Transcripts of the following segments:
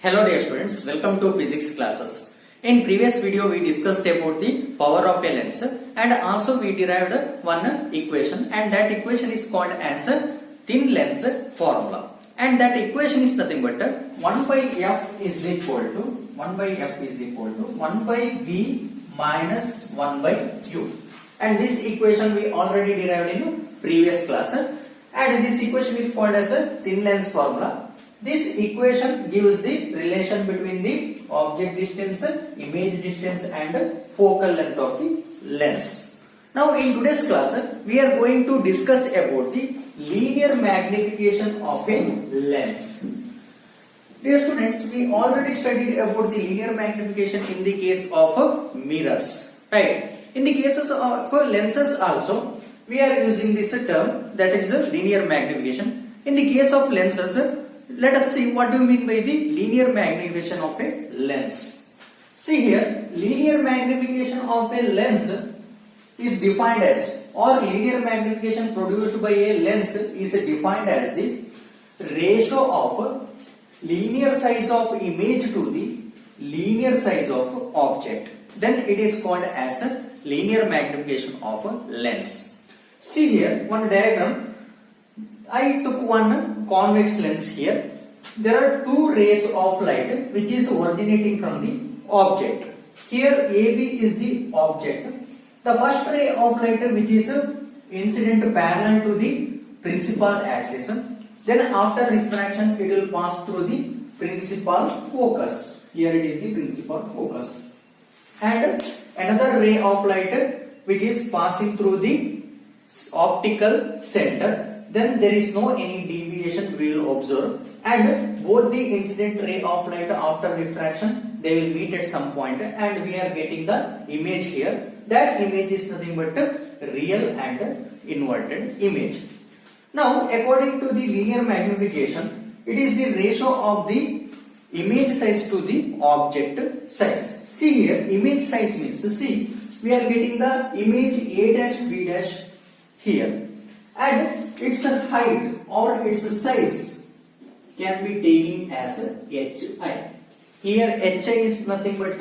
Hello dear students, welcome to physics classes. In previous video we discussed about the power of a lens and also we derived one equation, and that equation is called as a thin lens formula, and that equation is nothing but 1 by f is equal to 1 by v minus 1 by u, and this equation we already derived in previous class, and this equation is called as a thin lens formula. This equation gives the relation between the object distance, image distance and focal length of the lens. Now in today's class we are going to discuss about the linear magnification of a lens. Dear students, we already studied about the linear magnification in the case of mirrors, right? In the cases of lenses also we are using this term, that is linear magnification. In the case of lenses, let us see what do you mean by the linear magnification of a lens. See here, linear magnification of a lens is defined as, or linear magnification produced by a lens is defined as the ratio of linear size of image to the linear size of object. Then it is called as a linear magnification of a lens. See here, one diagram. I took one convex lens here. There are two rays of light which is originating from the object. Here AB is the object. The first ray of light which is incident parallel to the principal axis. Then after refraction it will pass through the principal focus. Here it is the principal focus. And another ray of light which is passing through the optical center. Then there is no any deviation we will observe, and both the incident ray of light after refraction they will meet at some point, and we are getting the image here. That image is nothing but real and inverted image. Now according to the linear magnification, it is the ratio of the image size to the object size. See here, image size means, see, we are getting the image A dash B dash here, and its height or its size can be taken as hi. Here hi is nothing but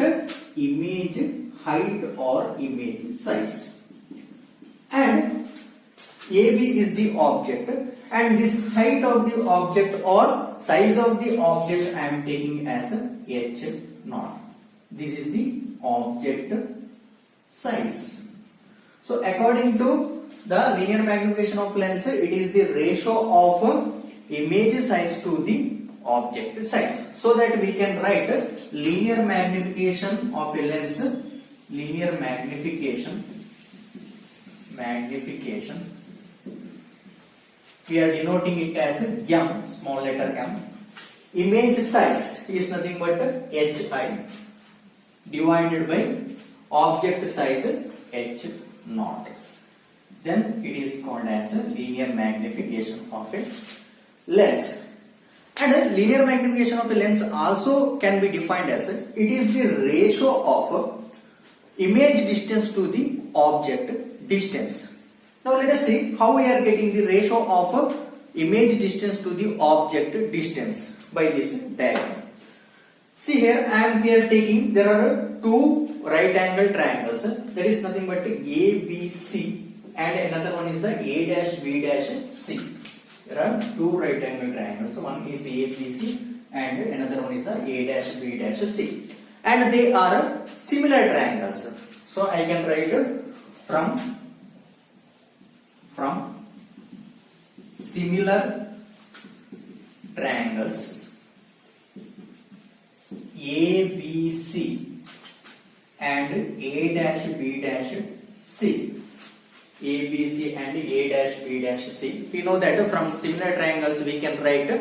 image height or image size, and AB is the object, and this height of the object or size of the object I am taking as h naught. This is the object size. So according to the linear magnification of lens, it is the ratio of image size to the object size. So that we can write linear magnification of a lens, linear magnification, we are denoting it as m, small letter m. Image size is nothing but hi divided by object size h naught. Then it is called as a linear magnification of a lens. And a linear magnification of a lens also can be defined as it is the ratio of image distance to the object distance. Now let us see how we are getting the ratio of image distance to the object distance by this diagram. See here, I am here taking, there are two right angle triangles. There is nothing but ABC. And another one is the A dash B dash C. There are two right angle triangles. One is ABC and another one is the A dash B dash C. And they are similar triangles. So I can write from similar triangles ABC and A dash B dash C. ABC and A dash B dash C. We know that from similar triangles we can write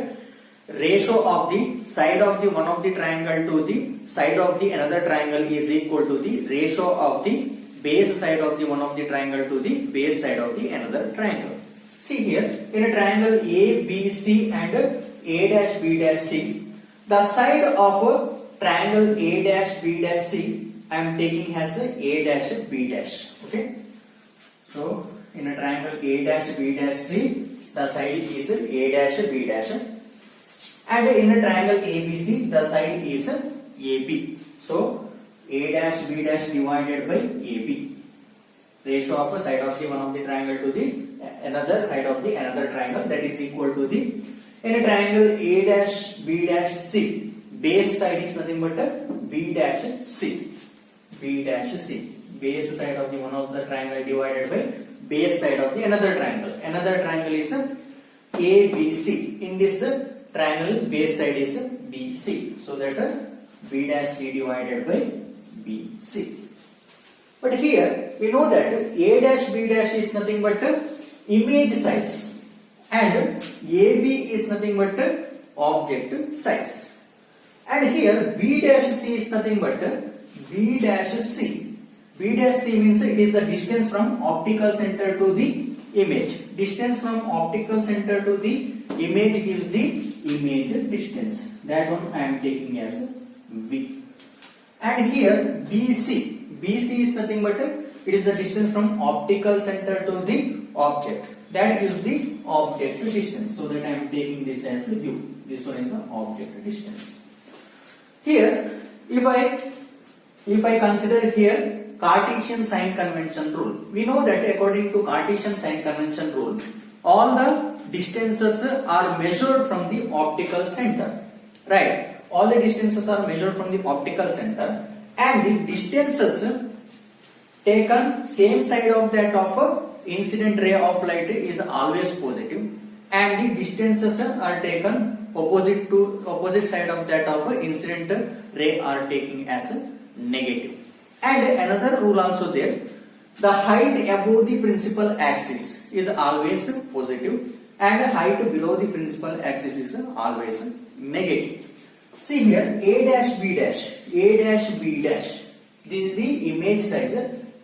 ratio of the side of the one of the triangle to the side of the another triangle is equal to the ratio of the base side of the one of the triangle to the base side of the another triangle. See here, in a triangle ABC and A dash B dash C, the side of triangle A dash B dash C I am taking as A dash B dash. Okay. So in a triangle A dash B dash C, the side is A dash B dash. And in a triangle ABC, the side is AB. So A dash B dash divided by AB. Ratio of a side of the one of the triangle to the another side of the another triangle, that is equal to the, in a triangle A dash B dash C, base side is nothing but B dash C. B dash C. Base side of the one of the triangle divided by base side of the another triangle. Another triangle is ABC. In this triangle, base side is BC. So that B dash C divided by BC. But here we know that A dash B dash is nothing but image size and AB is nothing but object size. And here B dash C is nothing but B dash C. B dash C means it is the distance from optical center to the image. Distance from optical center to the image is the image distance. That one I am taking as V. And here BC. BC is nothing but it is the distance from optical center to the object. That is the object distance. So that I am taking this as U. This one is the object distance. Here, if I consider here Cartesian sign convention rule, we know that according to Cartesian sign convention rule, all the distances are measured from the optical center, right? All the distances are measured from the optical center, and the distances taken same side of that of incident ray of light is always positive, and the distances are taken opposite side of that of incident ray are taking as negative. And another rule also there, the height above the principal axis is always positive and height below the principal axis is always negative. See here, A dash B dash, A dash B dash, this is the image size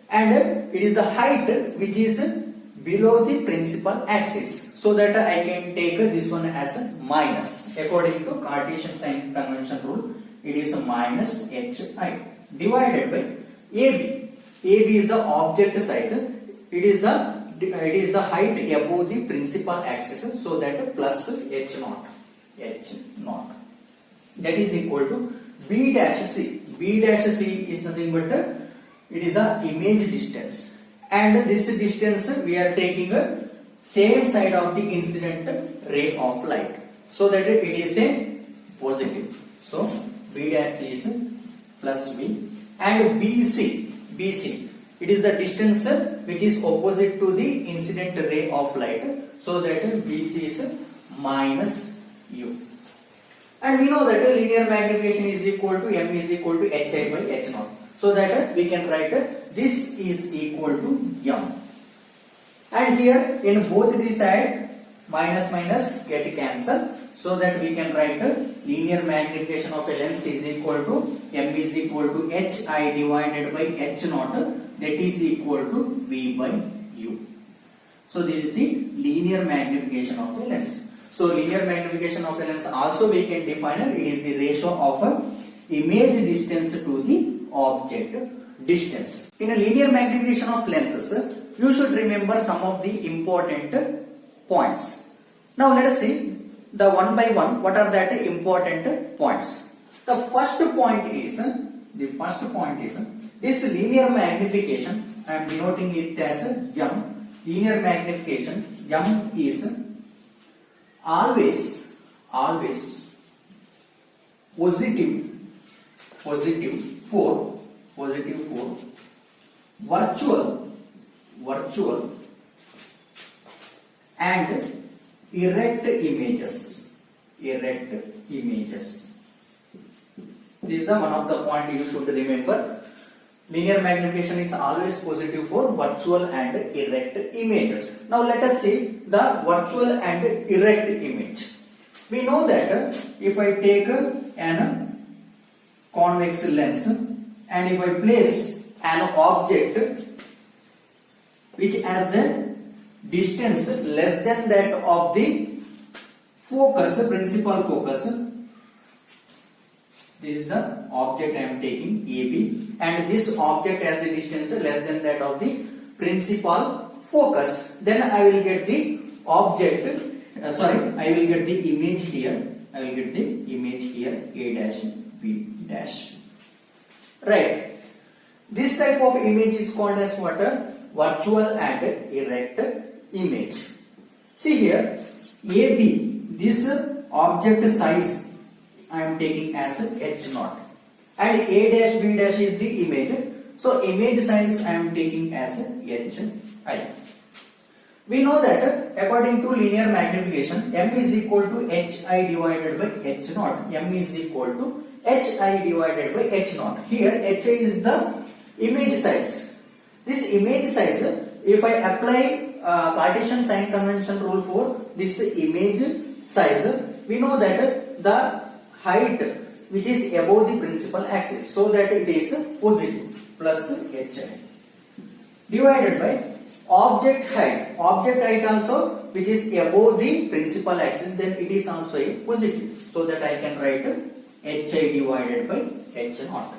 and it is the height which is below the principal axis. So that I can take this one as a minus. According to Cartesian sign convention rule, it is a minus HI divided by AB. AB is the object size. It is the height above the principal axis. So that plus H naught. H naught. That is equal to B dash C. B dash C is nothing but it is the image distance. And this distance we are taking a same side of the incident ray of light. So that it is a positive. So B dash C is plus V. And BC, it is the distance which is opposite to the incident ray of light. So that BC is minus U. And we know that linear magnification is equal to M is equal to HI by H naught. So that we can write this is equal to M. And here in both the side minus minus get cancelled. So that we can write linear magnification of a lens is equal to M is equal to HI divided by H naught, that is equal to V by U. So this is the linear magnification of a lens. So linear magnification of a lens also we can define it is the ratio of image distance to the object distance. In a linear magnification of lenses, you should remember some of the important points. Now let us see the one by one, what are that important points. The first point is this linear magnification. I am denoting it as M. Linear magnification M is always positive for virtual and erect images. This is the one of the point you should remember. Linear magnification is always positive for virtual and erect images. Now let us see the virtual and erect image. We know that if I take an convex lens and if I place an object which has the distance less than that of the focus, principal focus, this is the object I am taking AB, and this object has the distance less than that of the principal focus, then I will get the object, I will get the image here. I will get the image here A dash B dash. Right. This type of image is called as what? Virtual and erect image. See here, AB, this object size I am taking as H0, and A dash B dash is the image. So image size I am taking as Hi. We know that according to linear magnification, M is equal to Hi divided by H0. M is equal to Hi divided by H0. Here Hi is the image size. This image size, if I apply Cartesian sign convention rule for this image size, we know that the height which is above the principal axis, so that it is positive plus Hi divided by object height also which is above the principal axis, then it is also a positive, so that I can write Hi divided by H0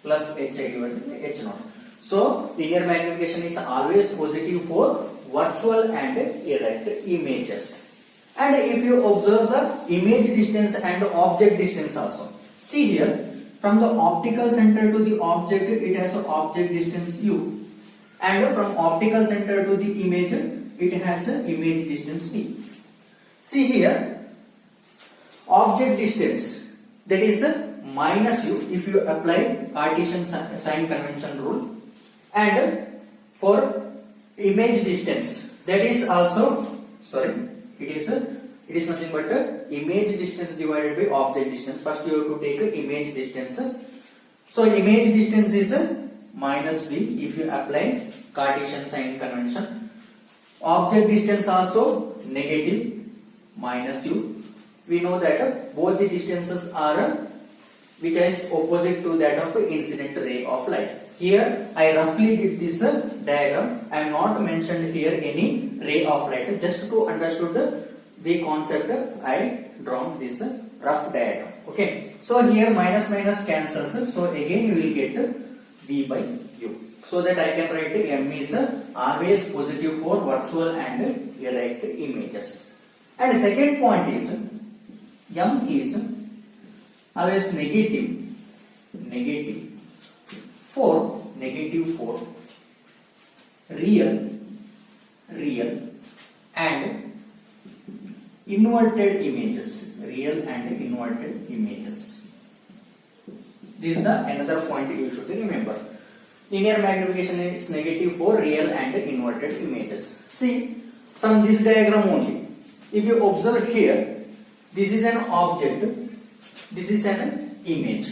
plus Hi divided by H0. So linear magnification is always positive for virtual and erect images. And if you observe the image distance and object distance also, see here, from the optical center to the object it has an object distance u, and from optical center to the image it has an image distance v. See here, object distance, that is minus u if you apply Cartesian sign convention rule, and for image distance, that is also it is nothing but image distance divided by object distance. First you have to take image distance. So image distance is minus v if you apply Cartesian sign convention. Object distance also negative minus u. We know that both the distances are which is opposite to that of incident ray of light. Here I roughly did this diagram. I am not mentioned here any ray of light. Just to understood the concept, I drawn this rough diagram. Okay. So here minus minus cancels. So again you will get V by U. So that I can write M is always positive for virtual and erect images. And second point is M is always negative for real and inverted images. This is the another point you should remember. Linear magnification is negative for real and inverted images. See, from this diagram only, if you observe here, this is an object, this is an image,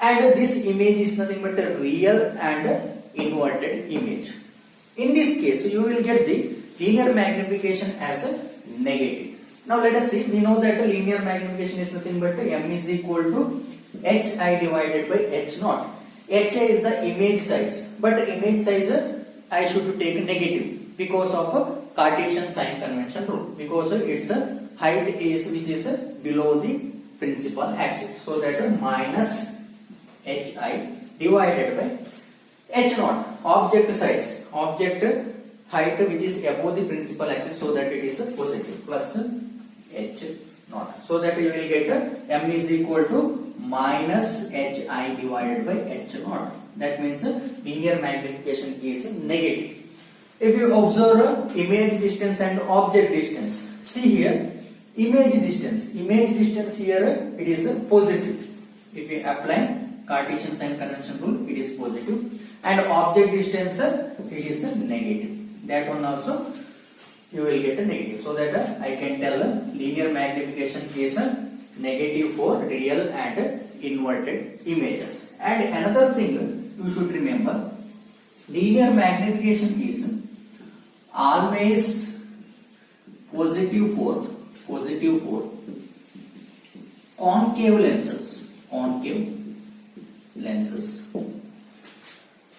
and this image is nothing but a real and inverted image. In this case, you will get the linear magnification as a negative. Now let us see, we know that linear magnification is nothing but M is equal to Hi divided by H0. Hi is the image size, but image size I should take negative because of Cartesian sign convention rule, because its height is which is below the principal axis, so that minus Hi divided by H0, object size, object height which is above the principal axis, so that it is positive, plus H0, so that you will get M is equal to minus Hi divided by H0. That means linear magnification is negative. If you observe image distance and object distance, see here, image distance here it is positive. If you apply Cartesian sign convention rule, it is positive, and object distance it is negative. That one also you will get a negative, so that I can tell linear magnification is negative for real and inverted images. And another thing you should remember, linear magnification is always positive for concave lenses.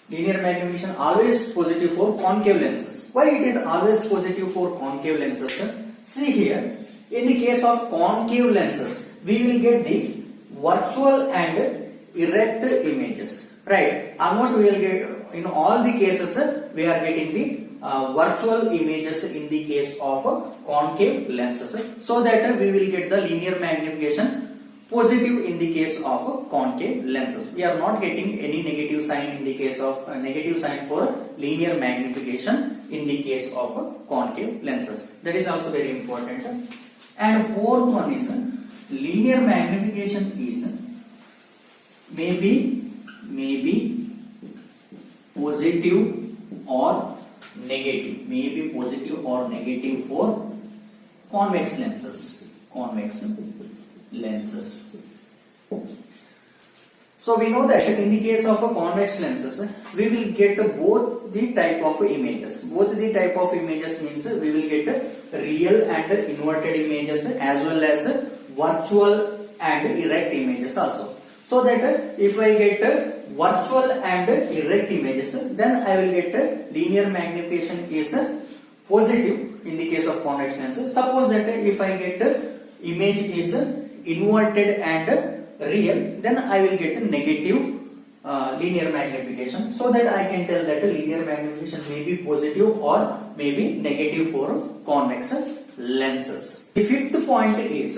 Linear magnification always positive for concave lenses. Why it is always positive for concave lenses? See here, in the case of concave lenses, we will get the virtual and erect images. Right? Almost we will get, in all the cases, we are getting the virtual images in the case of concave lenses, so that we will get the linear magnification positive in the case of concave lenses. We are not getting any negative sign in the case of negative sign for linear magnification in the case of concave lenses. That is also very important. And fourth one is linear magnification is maybe positive or negative, maybe positive or negative for convex lenses. So we know that in the case of a convex lenses, we will get both the type of images. Both the type of images means we will get real and inverted images as well as virtual and erect images also. So that if I get virtual and erect images, then I will get linear magnification is positive in the case of convex lenses. Suppose that if I get image is inverted and real, then I will get a negative linear magnification, so that I can tell that linear magnification may be positive or may be negative for convex lenses. The fifth point is,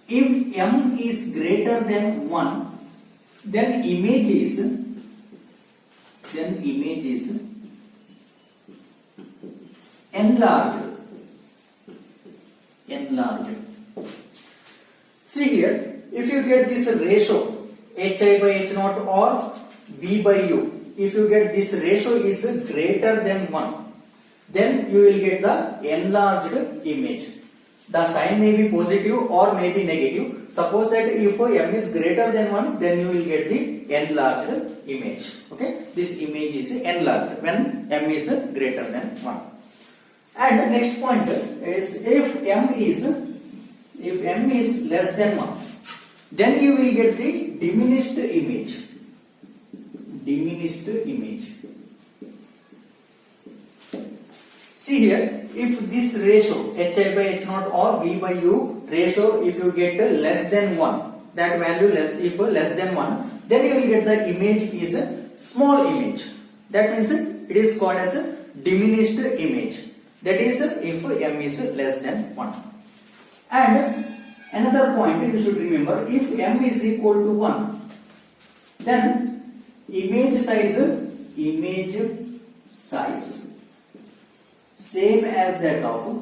if m is greater than 1, then image is enlarged. See here, if you get this ratio hi by h naught or v by u, if you get this ratio is greater than 1, then you will get the enlarged image. The sign may be positive or may be negative. Suppose that if m is greater than 1, then you will get the enlarged image. Okay, this image is enlarged when m is greater than 1. And the next point is, if m is less than 1, then you will get the diminished image. See here, if this ratio hi by h naught or v by u ratio, if you get less than 1, that value if less than 1, then you will get the image is a small image. That means it is called as a diminished image. That is if m is less than 1. And another point you should remember, if m is equal to 1, then image size same as that of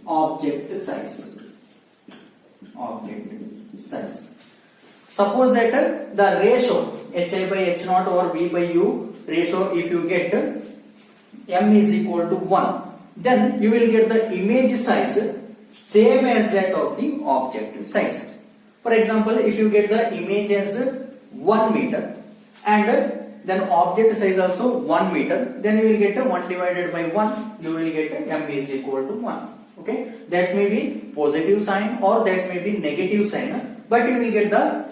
object size. Suppose that the ratio hi by h naught or v by u ratio, if you get m is equal to 1, then you will get the image size same as that of the object size. For example, if you get the image as 1 meter and then object size also 1 meter, then you will get 1 divided by 1, you will get m is equal to 1. Okay, that may be positive sign or that may be negative sign, but you will get the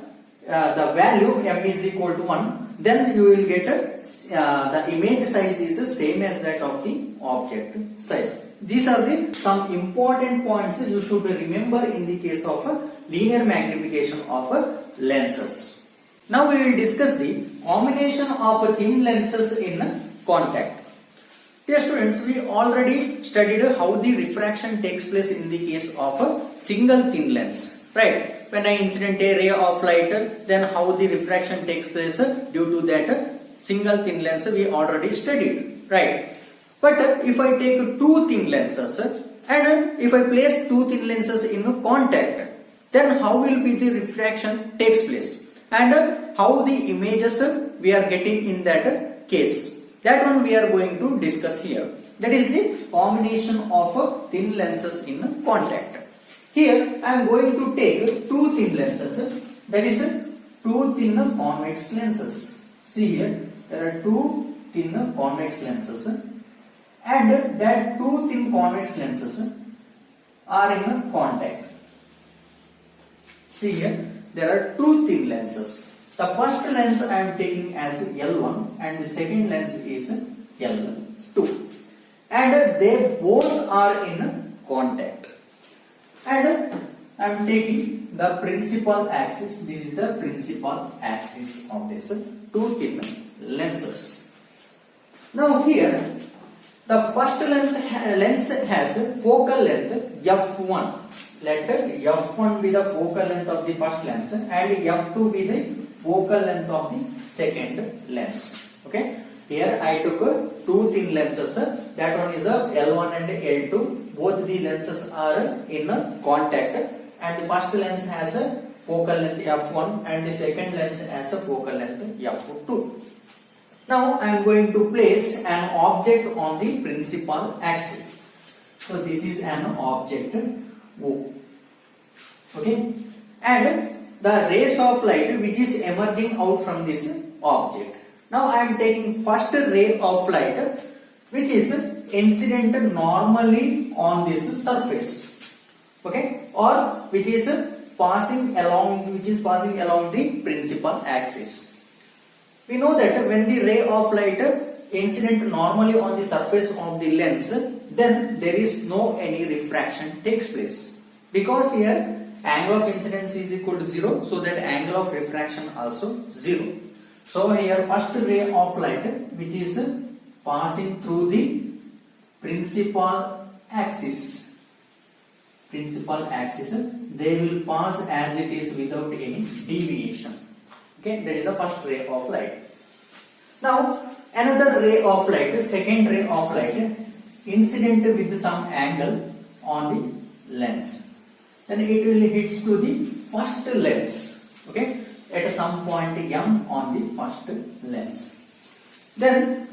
value m is equal to 1, then you will get the image size is the same as that of the object size. These are the some important points you should remember in the case of linear magnification of lenses. Now we will discuss the combination of thin lenses in contact. Dear students, we already studied how the refraction takes place in the case of a single thin lens, right? When an incident ray of light, then how the refraction takes place due to that single thin lens we already studied, right? But if I take two thin lenses and if I place two thin lenses in contact, then how will be the refraction takes place and how the images we are getting in that case. That one we are going to discuss here. That is the combination of thin lenses in contact. Here I am going to take two thin lenses, that is two thin convex lenses. See here, there are two thin convex lenses and that two thin convex lenses are in contact. See here, there are two thin lenses. The first lens I am taking as L1 and the second lens is L2, and they both are in contact. And I am taking the principal axis. This is the principal axis of this two thin lenses. Now here the first lens has focal length f1. Let f1 be the focal length of the first lens and f2 be the focal length of the second lens. Okay. Here I took two thin lenses. That one is a L1 and L2. Both the lenses are in contact, and the first lens has a focal length f1 and the second lens has a focal length f2. Now I am going to place an object on the principal axis. So this is an object O. Okay, and the rays of light which is emerging out from this object. Now I am taking first ray of light which is incident normally on this surface. Okay, or which is passing along the principal axis. We know that when the ray of light incident normally on the surface of the lens, then there is no any refraction takes place, because here angle of incidence is equal to 0, so that angle of refraction also 0. So here first ray of light which is passing through the principal axis, they will pass as it is without any deviation. Okay, that is the first ray of light. Now another ray of light, second ray of light, incident with some angle on the lens, then it will hits to the first lens. Okay, at some point M on the first lens. Then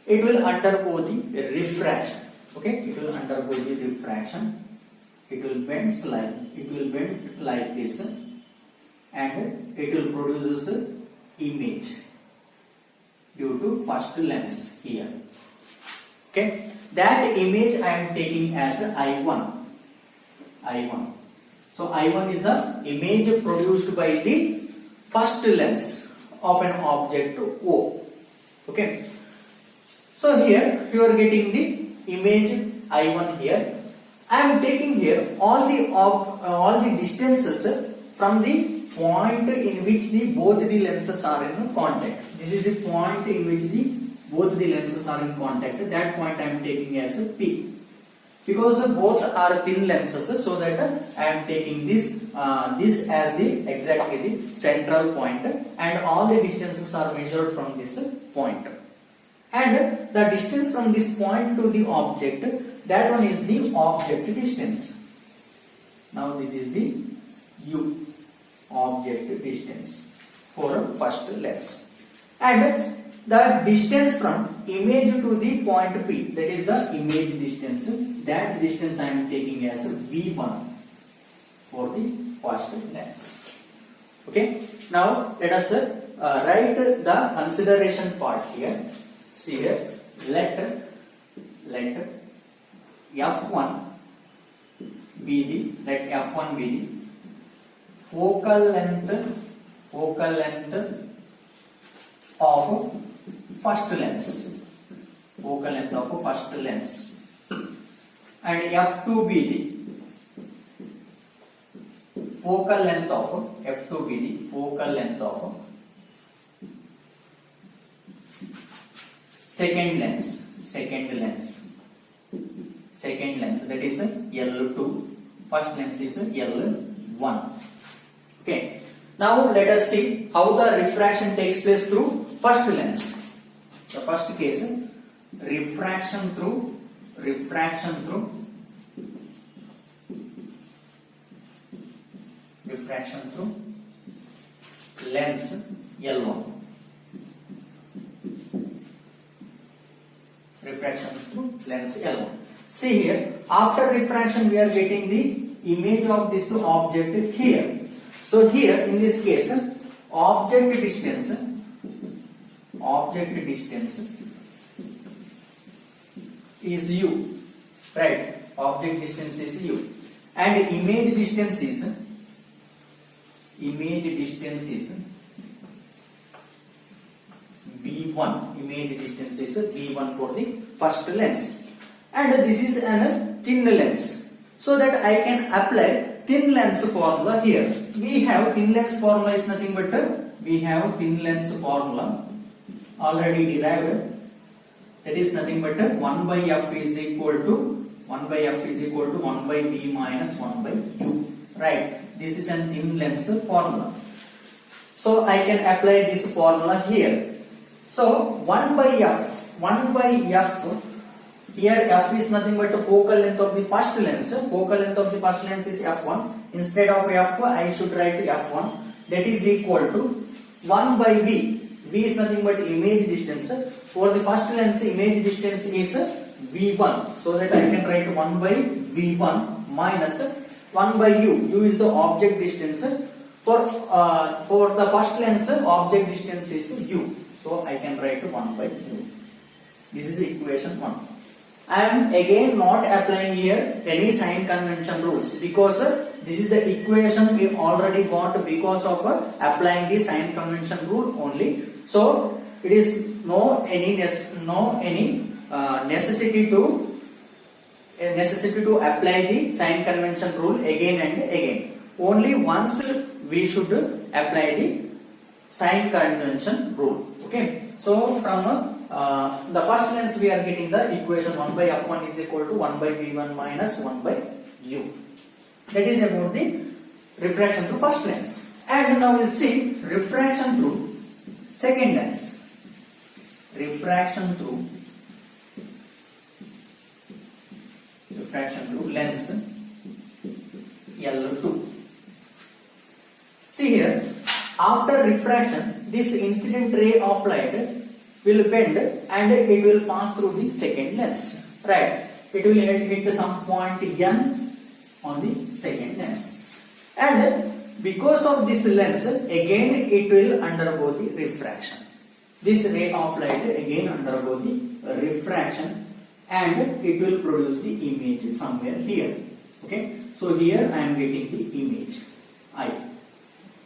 it will undergo the refraction. Okay, it will undergo the refraction. It will bend like this, and it will produce image due to first lens here. Okay, that image I am taking as I1. So I1 is the image produced by the first lens of an object O. Okay, so here you are getting the image I1 here. I am taking here all the distances from the point in which both the lenses are in contact. This is the point in which both the lenses are in contact. That point I am taking as P, because both are thin lenses, so that I am taking this as exactly the central point, and all the distances are measured from this point. And the distance from this point to the object, that one is the object distance. Now this is the U, object distance for first lens. And the distance from image to the point P, that is the image distance, that distance I am taking as V1 for the first lens. Okay, now let us write the consideration part here. See here, let F1 be the focal length of first lens, and F2 be the focal length of second lens, that is L2, first lens is L1. Okay, now let us see how the refraction takes place through first lens. The first case, refraction through lens L1. Refraction through lens L1. See here, after refraction we are getting the image of this object here. So here in this case, object distance is U, right? Object distance is U, and image distance is V1. Image distance is V1 for the first lens, and this is a thin lens, so that I can apply thin lens formula here. We have thin lens formula is nothing but we have thin lens formula already derived. That is nothing but 1 by f is equal to 1 by f is equal to 1 by b minus 1 by u. Right? This is an thin lens formula. So I can apply this formula here. So 1 by f, here f is nothing but the focal length of the first lens. Focal length of the first lens is f1. Instead of f, I should write f1. That is equal to 1 by v. V is nothing but image distance. For the first lens, image distance is v1. So that I can write 1 by v1 minus 1 by u. U is the object distance. For the first lens, object distance is u. So I can write 1 by u. This is equation 1. I am again not applying here any sign convention rules because this is the equation we already got because of applying the sign convention rule only. So it is no any necessity to apply the sign convention rule again and again. Only once we should apply the sign convention rule. Okay. So from the first lens we are getting the equation 1 by f1 is equal to 1 by v1 minus 1 by u. That is about the refraction through first lens. And now we'll see refraction through second lens. Refraction through lens L2. See here, after refraction, this incident ray of light will bend and it will pass through the second lens. Right? It will hit some point N on the second lens. And because of this lens, again it will undergo the refraction. This ray of light again undergo the refraction and it will produce the image somewhere here. Okay? So here I am getting the image I.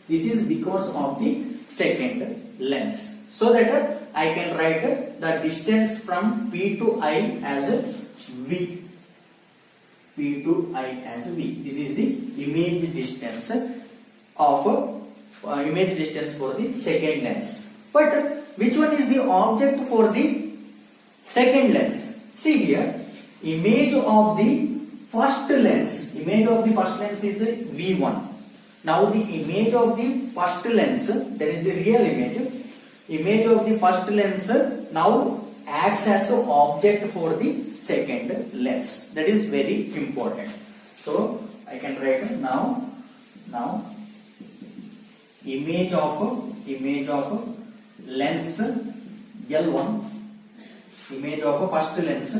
This is because of the second lens. So that I can write the distance from P to I as V. P to I as V. This is the image distance for the second lens. But which one is the object for the second lens? See here, image of the first lens. Image of the first lens is V1. Now the image of the first lens, that is the real image. Image of the first lens now acts as an object for the second lens. That is very important. So I can write now image of lens L1, image of first lens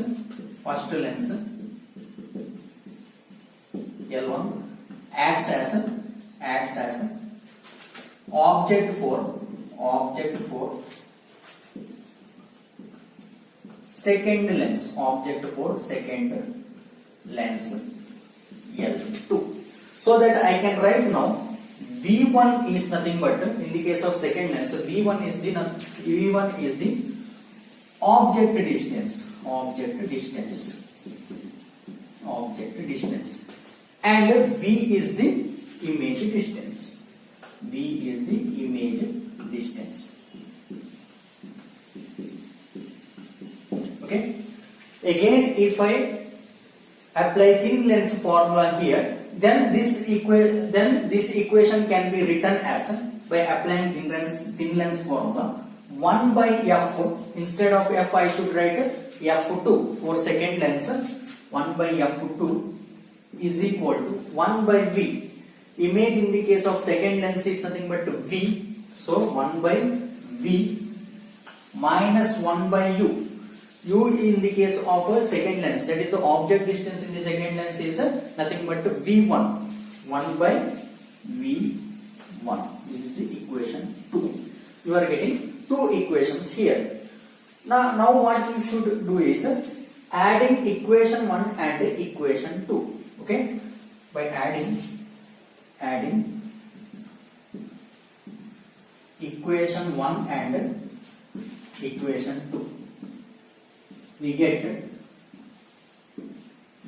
L1 acts as object for second lens, L2. So that I can write now V1 is nothing but, in the case of second lens, V1 is the object distance and V is the image distance. Okay. Again, if I apply thin lens formula here, then this equation can be written as, by applying thin lens formula, 1 by f. Instead of f, I should write f2 for second lens. 1 by f2 is equal to 1 by v. Image in the case of second lens is nothing but v. So 1 by v minus 1 by u. U in the case of a second lens, that is the object distance in the second lens, is nothing but v1. 1 by v1. This is the equation 2. You are getting two equations here. Now what you should do is adding equation 1 and equation 2. Okay? By adding equation 1 and equation 2, we get,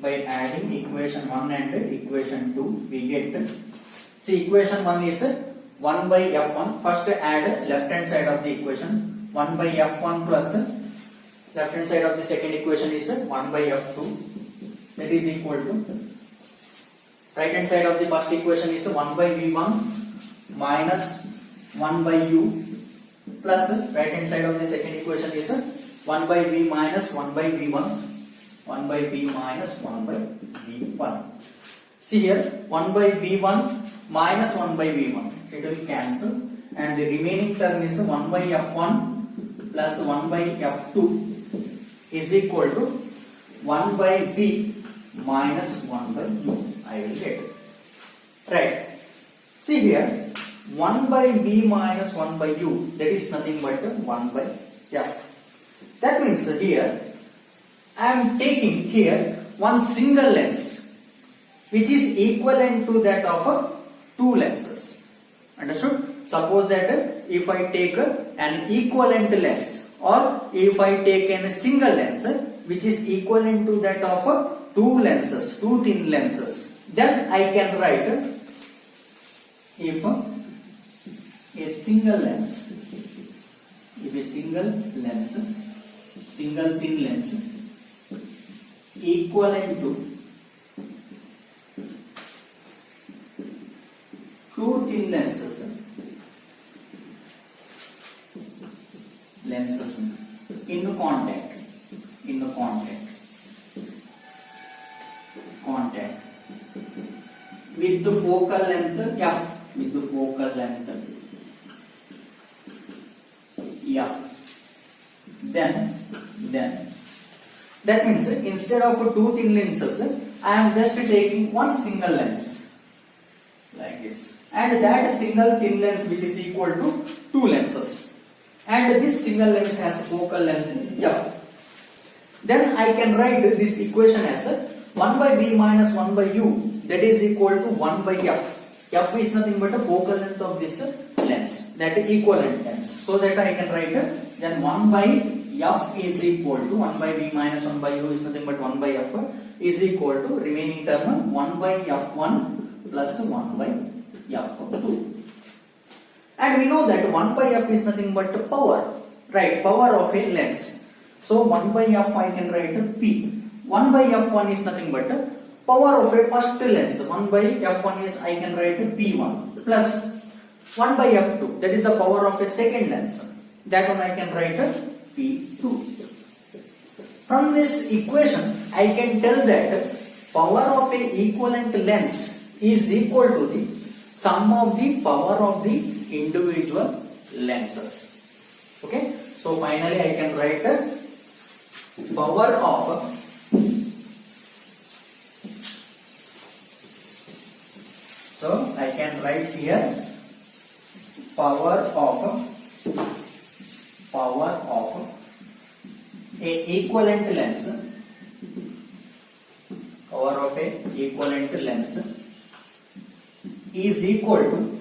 by adding equation 1 and equation 2, we get, see, equation 1 is 1 by f1. First add left hand side of the equation. 1 by f1 plus left hand side of the second equation is 1 by f2, that is equal to right hand side of the first equation is 1 by v1 minus 1 by u plus right hand side of the second equation is 1 by v minus 1 by v1, 1 by v minus 1 by v1. See here 1 by v1 minus 1 by v1, it will cancel, and the remaining term is 1 by f1 plus 1 by f2 is equal to 1 by v minus 1 by u. I will get right. See here 1 by v minus 1 by u, that is nothing but 1 by f. That means here I am taking here one single lens which is equivalent to that of two lenses. Understood? Suppose that if I take an equivalent lens, or if I take a single lens which is equivalent to that of two lenses, two thin lenses, then I can write if a single lens, single thin lens equivalent to two thin lenses in contact with the focal length f, then that means instead of two thin lenses I am just taking one single lens like this, and that single thin lens which is equal to two lenses, and this single lens has focal length f. Then I can write this equation as 1 by v minus 1 by u, that is equal to 1 by f. F is nothing but a focal length of this lens, that equivalent lens. So that I can write then 1 by f is equal to 1 by v minus 1 by u is nothing but 1 by f is equal to remaining term 1 by f1 plus 1 by f2. And we know that 1 by f is nothing but power, right? Power of a lens. So 1 by f I can write p. 1 by f1 is nothing but power of a first lens. 1 by f1 is I can write p1 plus 1 by f2, that is the power of a second lens. That one I can write p2. From this equation I can tell that power of a equivalent lens is equal to the sum of the power of the individual lenses. Okay, so finally I can write power of I can write here power of a equivalent lens, is equal to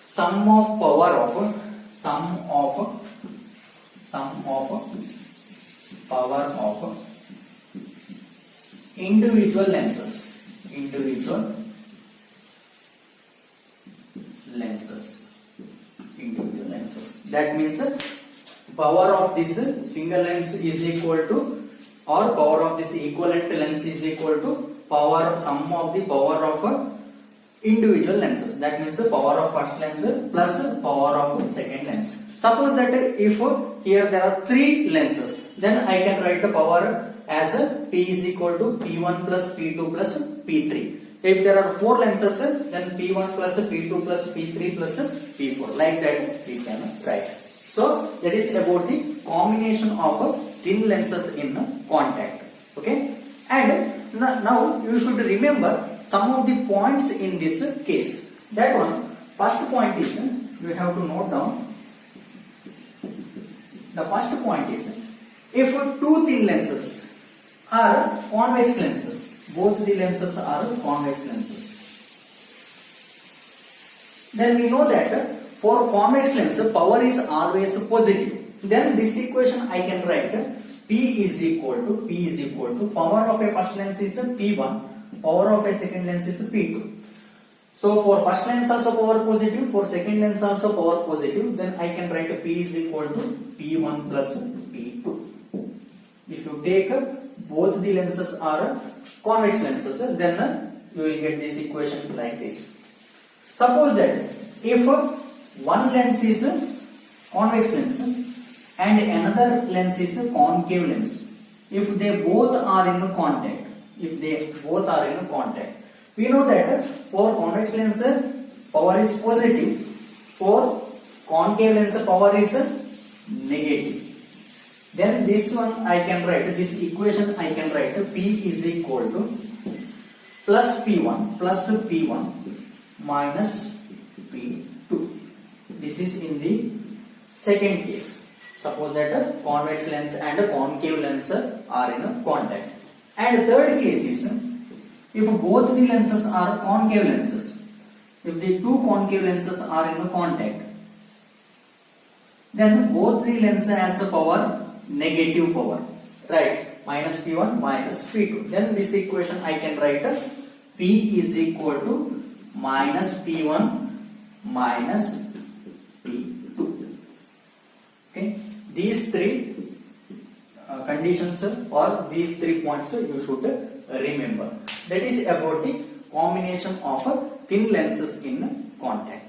sum of power of individual lenses. That means power of this single lens is equal to, or power of this equivalent lens is equal to sum of the power of individual lenses. That means the power of first lens plus power of second lens. Suppose that if here there are three lenses, then I can write the power as P is equal to P1 plus P2 plus P3. If there are four lenses, then P1 plus P2 plus P3 plus P4. Like that we can write. So that is about the combination of thin lenses in contact. Okay, and now you should remember some of the points in this case. That one, first point is, you have to note down. The first point is, if two thin lenses are convex lenses, both the lenses are convex lenses, then we know that for convex lens power is always positive. Then this equation I can write P is equal to power of a first lens is P1, power of a second lens is P2. So for first lens also power positive, for second lens also power positive, then I can write P is equal to P1 plus P2. If you take both the lenses are convex lenses, then you will get this equation like this. Suppose that if one lens is convex lens and another lens is concave lens, if they both are in contact, we know that for convex lens power is positive, for concave lens power is negative. Then this one I can write, this equation I can write P is equal to plus P1 minus P2. This is in the second case. Suppose that a convex lens and a concave lens are in contact. And third case is if both the lenses are concave lenses, if the two concave lenses are in contact, then both the lenses has a power, negative power, right? Minus P1 minus P2. Then this equation I can write P is equal to minus P1 minus P2. Okay, these three conditions or these 3 points you should remember. That is about the combination of thin lenses in contact.